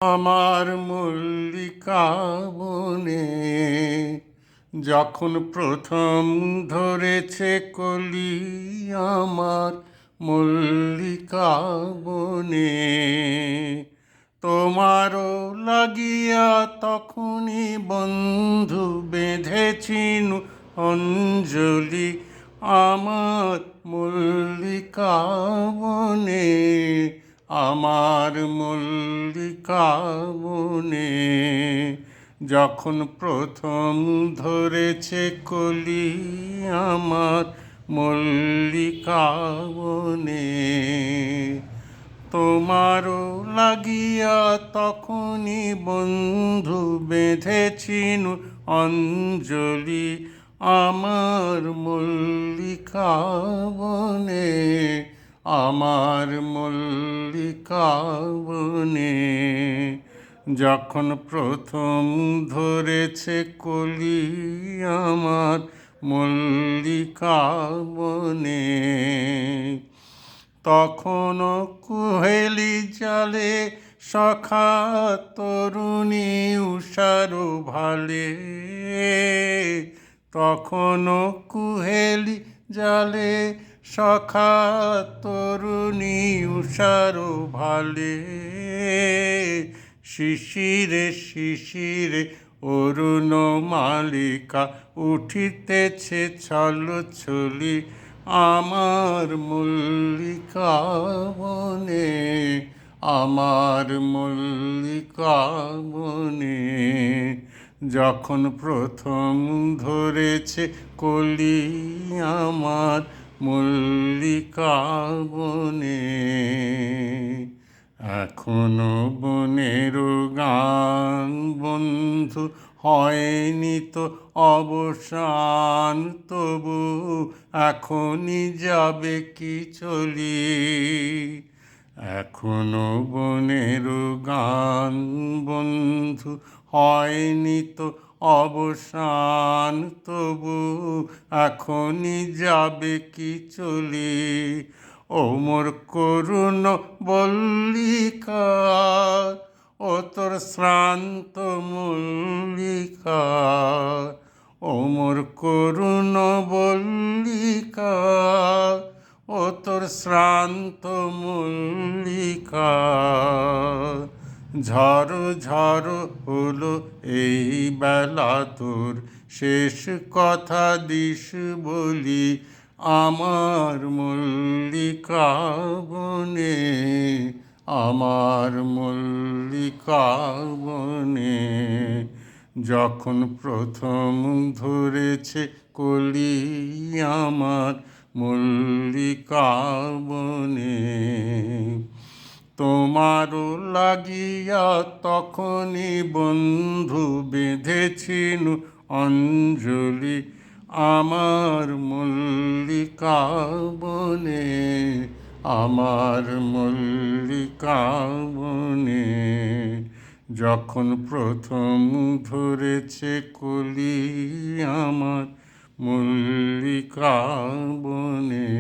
আমার মল্লিকা বনে যখন প্রথম ধরেছে কলি, আমার মল্লিকা বনে তোমারও লাগিয়া তখনই বন্ধু বেঁধেছিনু অঞ্জলি, আমার মল্লিকা বনে, আমার মল্লিকা বনে যখন প্রথম ধরেছে কলি, আমার মল্লিকা বনে তোমারও লাগিয়া তখনই বন্ধু বেঁধেছিনু অঞ্জলি, আমার মল্লিকা বনে, আমার মল্লিকা বনে যখন প্রথম ধরেছে কলি, আমার মল্লিকা বনে তখনও কুহেলি জালে সখা তরুণী উষার ভালে, তখনও কুহেলি জালে সখা তরুণী উষার ভালে, শিশিরে শিশিরে অরুণ মালিকা উঠিতেছে ছল ছলি, আমার মল্লিকা বনে, আমার মল্লিকা বনে যখন প্রথম ধরেছে কলি, আমার মল্লিকা বনে এখনো বনের গান বন্ধু হয়নি তো অবসান, তবু এখনই যাবে কি চলি, এখনো বনের গান বন্ধু হয়নি তো অবসান, তবু এখনই যাবে কি চলি, ও মোর করুণ বল্লিকা, ও তোর শ্রান্ত মল্লিকা, ও মোর করুণ বল্লিকা, ও তোর শ্রান্ত মল্লিকা, ঝড় ঝড় হলো এই বেলা তোর শেষ কথা দিস বলি, আমার মল্লিকা বনে, আমার মল্লিকা বনে যখন প্রথম ধরেছে কলি, আমার মল্লিকা বনে তোমারও লাগিয়া তখনই বন্ধু বেঁধেছিনু অঞ্জলি, আমার মল্লিকা বনে, আমার মল্লিকা বনে যখন প্রথম ধরেছে কলি, আমার মল্লিকা বনে।